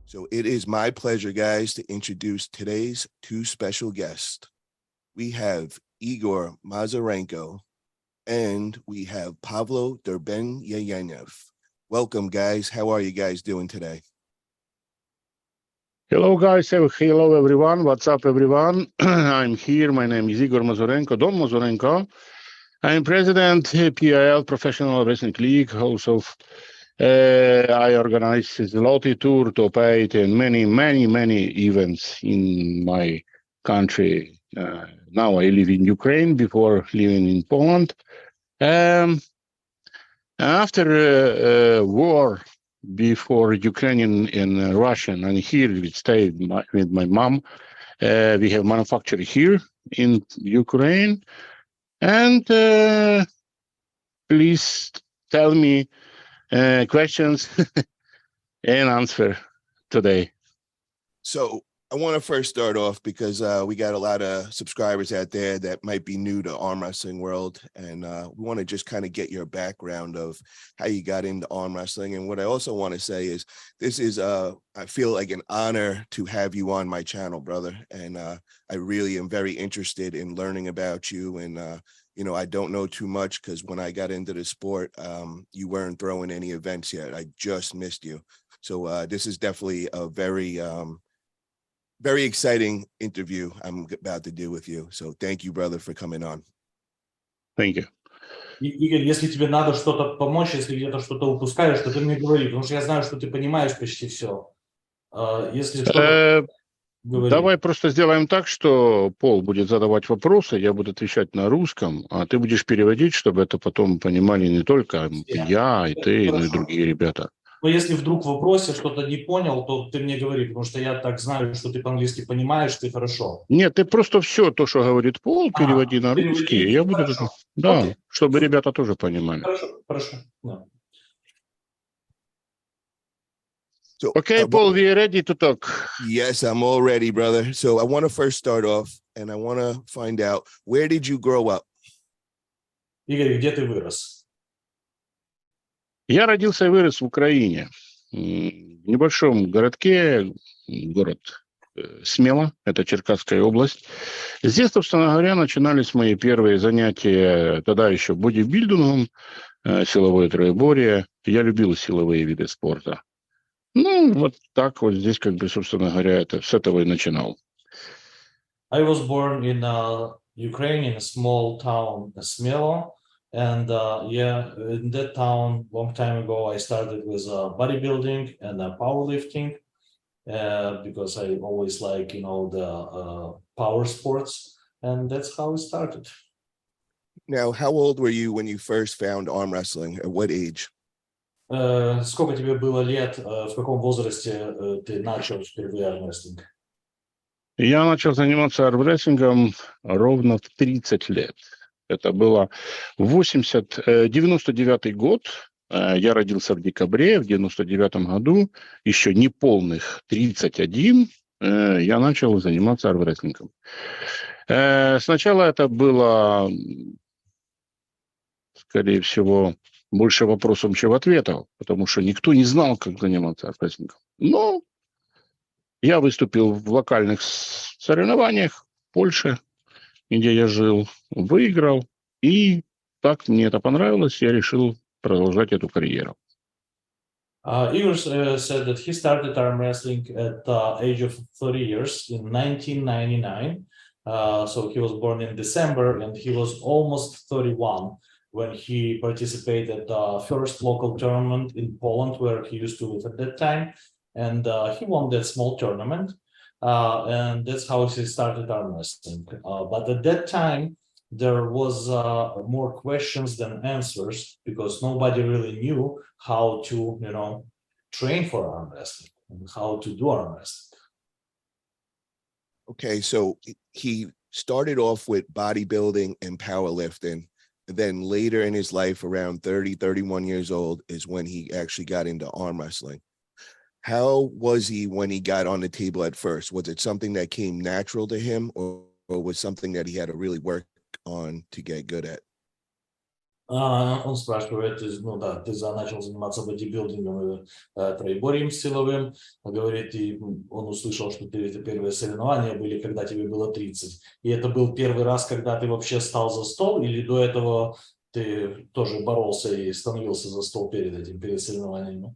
So it is my pleasure, guys, to introduce today's two special guests. We have Igor Mazurenko and we have Pavlo Derbedyenyev. Welcome, guys. How are you guys doing today? Hello, guys. Hello, everyone. What's up, everyone? I'm here. My name is Igor Mazurenko, Don Mazurenko. I'm president PIL Professional Wrestling League. Also, I organize the Lottie Tour, Top 8, and many events in my country. Now I live in Ukraine, before living in Poland. After war, before Ukrainian and Russian, and here we stayed with my mom. We have manufactured here in Ukraine. And please tell me questions and answer today. So I want to first start off because we got a lot of subscribers out there that might be new to arm wrestling world. And we want to just kind of get your background of how you got into arm wrestling. And what I also want to say is this is, I feel like an honor to have you on my channel, brother. And I really am very interested in learning about you. And, you know, I don't know too much because when I got into the sport, you weren't throwing any events yet. I just missed you. So this is definitely a very exciting interview I'm about to do with you. So thank you, brother, for coming on. Thank you. Игорь, если тебе надо что-то помочь, если где-то что-то упускаешь, то ты мне говори, потому что я знаю, что ты понимаешь почти все. Если что-то говори. Давай просто сделаем так, что Пол будет задавать вопросы, я буду отвечать на русском, а ты будешь переводить, чтобы это потом понимали не только я, и ты, но и другие ребята. Но если вдруг в вопросе что-то не понял, то ты мне говори, потому что я так знаю, что ты по-английски понимаешь, ты хорошо. Нет, ты просто все то, что говорит Пол, переводи на русский, я буду... Да, окей. Чтобы ребята тоже понимали. Хорошо. Да. So, okay, Paul, we are ready to talk. Yes, I'm all ready, brother. So I want to first start off, and I want to find out, where did you grow up? Игорь, где ты вырос? Я родился и вырос в Украине, в небольшом городке, город Смела, это Черкасская область. Здесь, собственно говоря, начинались мои первые занятия, тогда еще бодибилдингом, силовое троеборье. Я любил силовые виды спорта. Ну, вот так вот здесь, как бы, собственно говоря, это, с этого и начинал. I was born in Ukraine, in a small town, Smelo. And in that town, long time ago, I started with bodybuilding and powerlifting because I always like, you know, the power sports. And that's how it started. Now, how old were you when you first found arm wrestling? At what age? Сколько тебе было лет, в каком возрасте ты начал впервые армрестлинг? Я начал заниматься армрестлингом ровно в 30 лет. Это было 99-й год. Я родился в декабре, в 99-м году, еще не полных 31, я начал заниматься армрестлингом. Сначала это было, скорее всего, больше вопросов, чем ответов, потому что никто не знал, как заниматься армрестлингом. Но я выступил в локальных соревнованиях в Польше, где я жил, выиграл, и так мне это понравилось, я решил продолжать эту карьеру. Igor said that he started arm wrestling at the age of 30 years in 1999. So he was born in December, and he was almost 31 when he participated at the first local tournament in Poland, where he used to live at that time. And he won that small tournament. And that's how he started arm wrestling. But at that time, there was more questions than answers because nobody really knew how to, you know, train for arm wrestling and how to do arm wrestling. Okay, so he started off with bodybuilding and powerlifting. Then later in his life, around 30, 31 years old, is when he actually got into arm wrestling. How was he when he got on the table at first? Was it something that came natural to him, or was something that he had to really work on to get good at? Он спрашивает, ну да, ты начал заниматься бодибилдингом и троеборьем силовым, говорит, и он услышал, что это первые соревнования были, когда тебе было 30. И это был первый раз, когда ты вообще стал за стол, или до этого ты тоже боролся и становился за стол перед соревнованиями?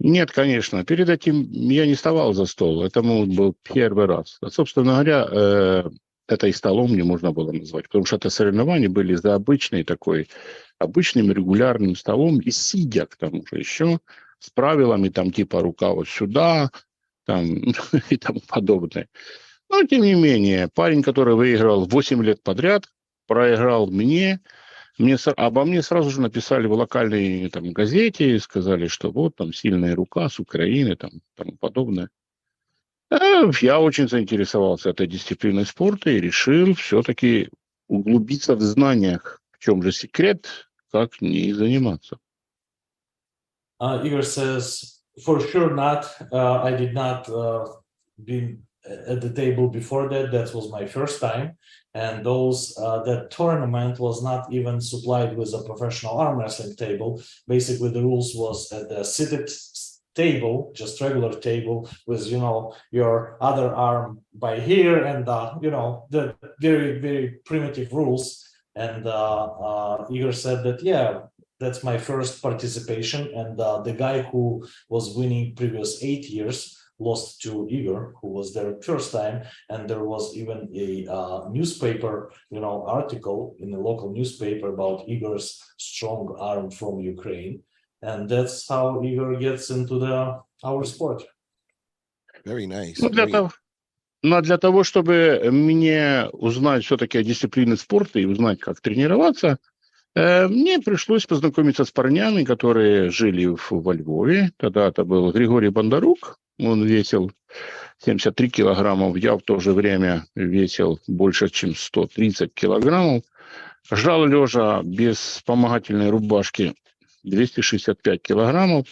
Нет, конечно. Перед этим я не вставал за стол. Это, был первый раз. А, собственно говоря, это и столом не можно было назвать, потому что это соревнования были за обычным регулярным столом, и сидя к тому же еще, с правилами там типа рука вот сюда, там и тому подобное. Но, тем не менее, парень, который выиграл 8 лет подряд, проиграл обо мне сразу же написали в локальной там, газете и сказали, что вот там сильная рука с Украины, там, тому подобное. Я очень заинтересовался этой дисциплиной спорта и решил все-таки углубиться в знаниях. В чем же секрет, как не заниматься. Igor says, for sure not. I did not been at the table before that. That was my first time. And that tournament was not even supplied with a professional arm wrestling table. Basically, the rules was at the seated table, just regular table with, your other arm by here and, the very, very primitive rules. And Igor said that, yeah, that's my first participation. And the guy who was winning previous 8 years lost to Igor, who was there first time. And there was even a newspaper, article in the local newspaper about Igor's strong arm from Ukraine. And that's how Igor gets into our sport. Very nice. Для того, чтобы мне узнать все-таки о дисциплине спорта и узнать, как тренироваться, мне пришлось познакомиться с парнями, которые жили во Львове. Тогда это был Григорий Бондарук. Он весил 73 килограммов. Я в то же время весил больше, чем 130 килограммов. Жал лежа без вспомогательной рубашки 265 килограммов.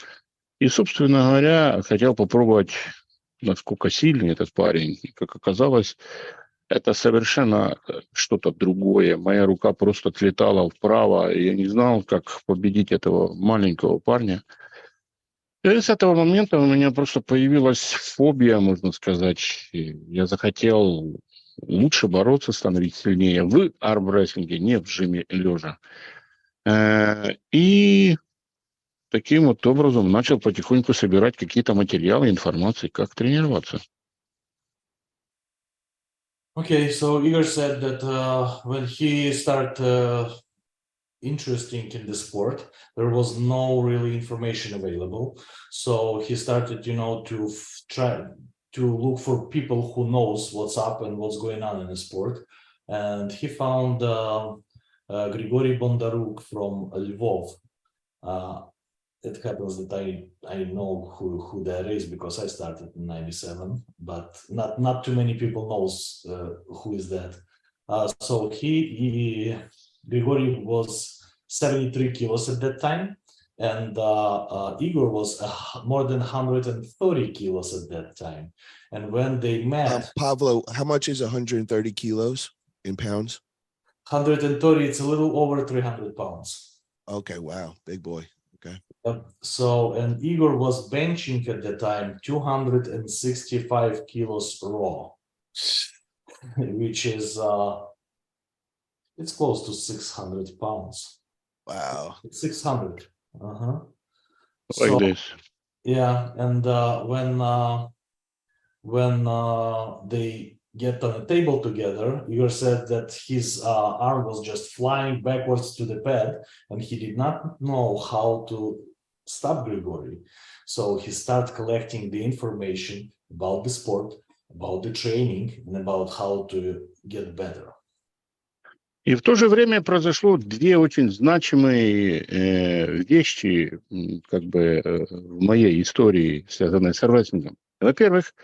И, собственно говоря, хотел попробовать, насколько сильный этот парень. И, как оказалось, это совершенно что-то другое. Моя рука просто отлетала вправо, и я не знал, как победить этого маленького парня. И с этого момента у меня просто появилась фобия, можно сказать. И я захотел лучше бороться, становиться сильнее в армрестлинге, не в жиме лежа. И таким вот образом начал потихоньку собирать какие-то материалы, информации, как тренироваться. Okay, so Igor said that when he started interesting in the sport, there was no really information available. So he started, to try to look for people who knows what's up and what's going on in the sport. And he found Grigory Bondaruk from Lvov. It happens that I know who that is because I started in 97, but not too many people knows who is that. So Grigory was 73 kilos at that time, and Igor was more than 130 kilos at that time. And when they met, Pavlo, how much is 130 kilos in pounds? 130, it's a little over 300 pounds. Okay, wow, big boy. Okay. So, and Igor was benching at the time 265 kilos raw, which is it's close to 600 pounds. Wow. 600. Like So, this. yeah, and when they get on a table together, Igor said that his arm was just flying backwards to the pad, and he did not know how to stop Grigory. So he started collecting the information about the sport, about the training, and about how to get better. И в то же время произошло две очень значимые вещи в моей истории, связанной с армрестлингом. Во-первых,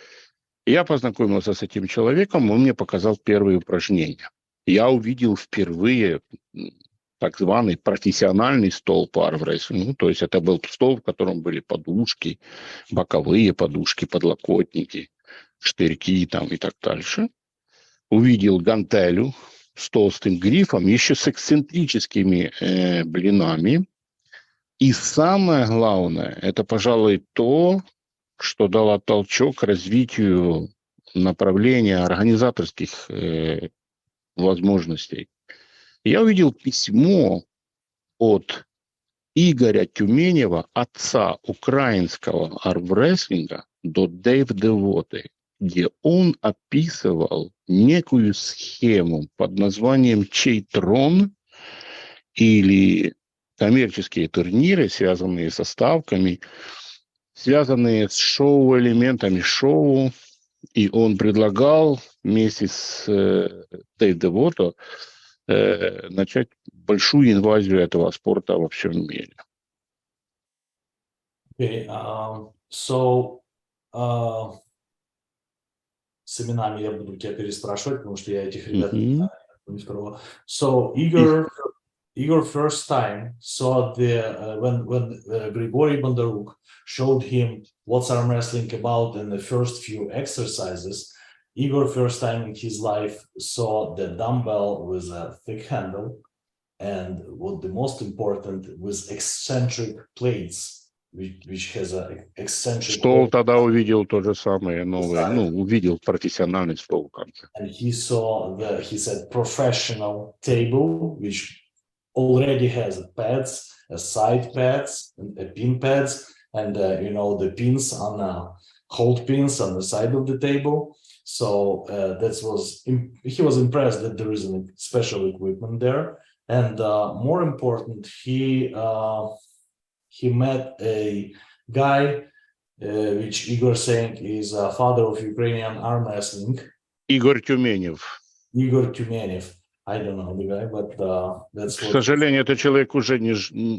я познакомился с этим человеком, он мне показал первые упражнения. Я увидел впервые так званый профессиональный стол по армрестлингу. То есть это был стол, в котором были подушки, боковые подушки, подлокотники, штырьки там и так дальше. Увидел гантелю, с толстым грифом, еще с эксцентрическими блинами. И самое главное, это, пожалуй, то, что дало толчок развитию направления организаторских возможностей. Я увидел письмо от Игоря Тюменева, отца украинского армрестлинга, до Дэйв Девоты, где он описывал некую схему под названием «Чей трон» или коммерческие турниры, связанные со ставками, связанные с шоу-элементами шоу. И он предлагал вместе с Дэйв Девото начать большую инвазию этого спорта во всем мире. Okay, с именами я буду тебя переспрашивать, потому что я этих ребят не знаю. So Igor first time saw when Grigory Bondaruk showed him what's arm wrestling about in the first few exercises. Igor first time in his life saw the dumbbell with a thick handle, and what the most important was eccentric plates, which has a eccentric. Стол тогда увидел то же самое новое, увидел профессиональный стол как-то. And he saw he said professional table, which already has pads, side pads, and pin pads, and the pins on hold pins on the side of the table. So he was impressed that there is a special equipment there, and more important, he met a guy, which Igor saying is a father of Ukrainian arm wrestling. Игорь Тюменев. Igor Tyumenev. I don't know the guy, but that's К сожалению, этот человек уже не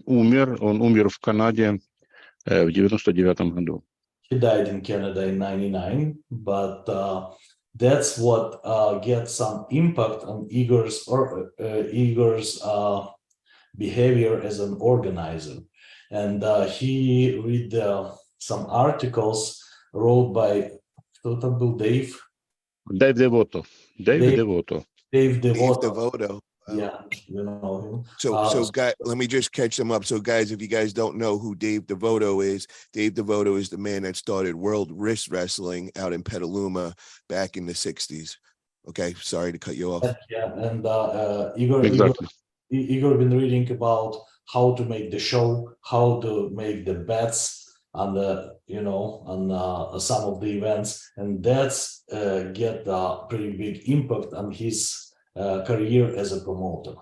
умер. Он умер в Канаде в 99-м году. He died in Canada in 99, but that's what gets some impact on Igor's behavior as an organizer. And he read some articles wrote by Dave Devoto. Dave Devoto. Dave Devoto. Devoto. Yeah, you know him. So guys, let me just catch them up. So guys, if you guys don't know who Dave Devoto is the man that started World Wrist Wrestling out in Petaluma back in the 60s. Okay, sorry to cut you off. Yeah, and Igor been reading about how to make the show, how to make the bets on some of the events, and that's get a pretty big impact on his career as a promoter.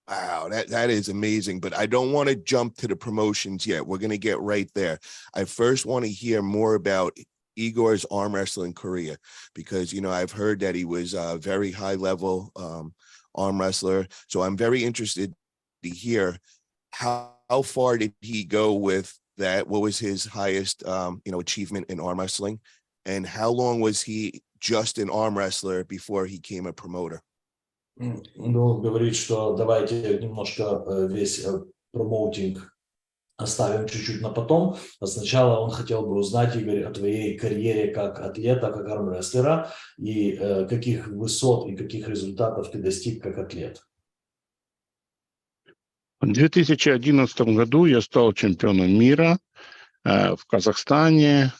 Wow, that is amazing. But I don't want to jump to the promotions yet. We're going to get right there. I first want to hear more about Igor's arm wrestling career, because I've heard that he was a very high level arm wrestler. So I'm very interested to hear how far did he go with that? What was his highest achievement in arm wrestling, and how long was he just an arm wrestler before he became a promoter? Говорит, что давайте немножко весь промоутинг оставим чуть-чуть на потом. Сначала он хотел бы узнать, Игорь, о твоей карьере как атлета, как армрестлера, и каких высот и каких результатов ты достиг как атлет. В 2011 году я стал чемпионом мира в Казахстане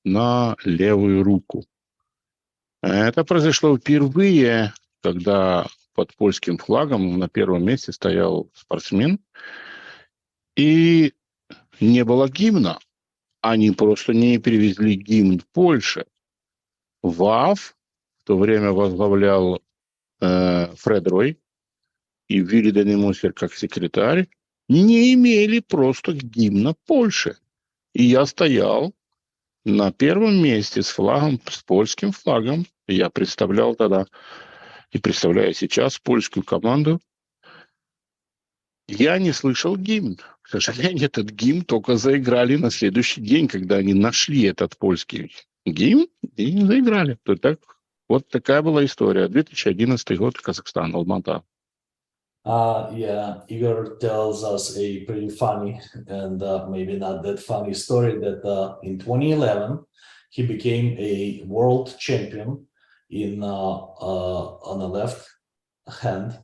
на левую руку. Это произошло впервые, когда под польским флагом на первом месте стоял спортсмен, и не было гимна. Они просто не привезли гимн в Польше. ВАФ в то время возглавлял Фред Рой, и Вилли Денемусер как секретарь не имели просто гимна Польши. И я стоял на первом месте с флагом, с польским флагом. Я представлял тогда и представляю сейчас польскую команду. Я не слышал гимн. К сожалению, этот гимн только заиграли на следующий день, когда они нашли этот польский гимн и заиграли. Вот такая была история. 2011 год, Казахстан, Алмата. Yeah, Igor tells us a pretty funny and maybe not that funny story that in 2011 he became a world champion in on the left hand,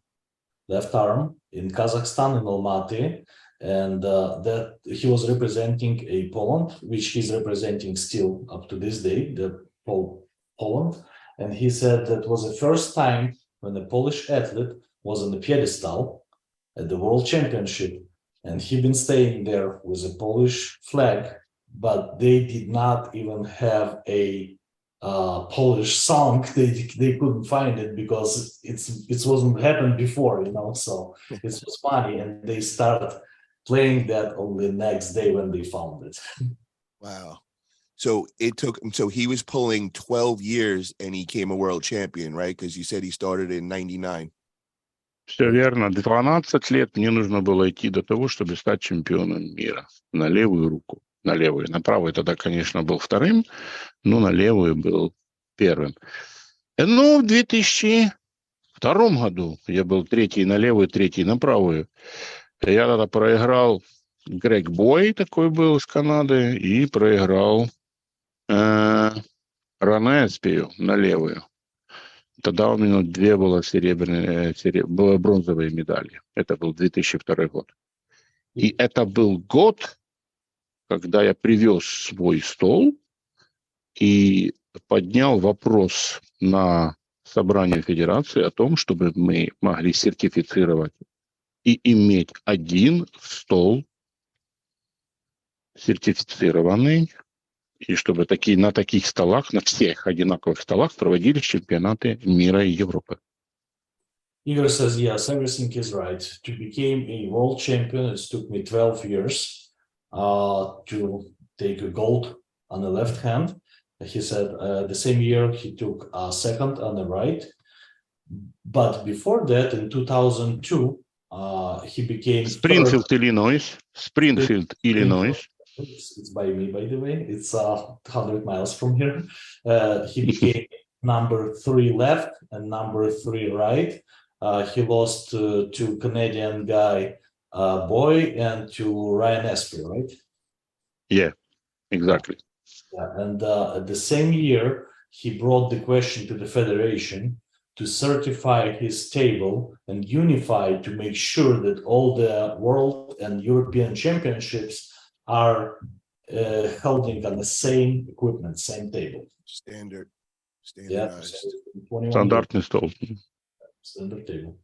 left arm in Kazakhstan in Almaty, and that he was representing a Poland, which he's representing still up to this day, the Poland. And he said that was the first time when a Polish athlete was on the pedestal at the World Championship, and he'd been staying there with a Polish flag, but they did not even have a Polish song. They couldn't find it because it wasn't happened before, so it was funny, and they started playing that only the next day when they found it. Wow. So it took him, so he was pulling 12 years and he came a world champion, right? Because you said he started in 99. Все верно. 12 лет мне нужно было идти до того, чтобы стать чемпионом мира. На левую руку. На левую. На правую тогда, конечно, был вторым, но на левую был первым. Ну, в 2002 году я был третий на левую, третий на правую. Я тогда проиграл Грег Бой, такой был из Канады, и проиграл Ране Эспию на левую. Тогда у меня две было было бронзовые медали. Это был 2002 год. И это был год, когда я привез свой стол и поднял вопрос на собрание федерации о том, чтобы мы могли сертифицировать и иметь один стол сертифицированный, и чтобы на таких столах, на всех одинаковых столах проводились чемпионаты мира и Европы. Igor says, yes, everything is right. To become a world champion, it took me 12 years to take a gold on the left hand. He said the same year he took a second on the right. But before that, in 2002, he became Springfield, Illinois. It's by me, by the way. It's 100 miles from here. He became number 3 left and number 3 right. He lost to Canadian guy Boy and to Ryan Espy, right? Yeah, exactly. Yeah, and at the same year, he brought the question to the federation to certify his table and unify to make sure that all the world and European championships are holding on the same equipment, same table. Standardized. Yeah, 21 Стандартный стол. standard table.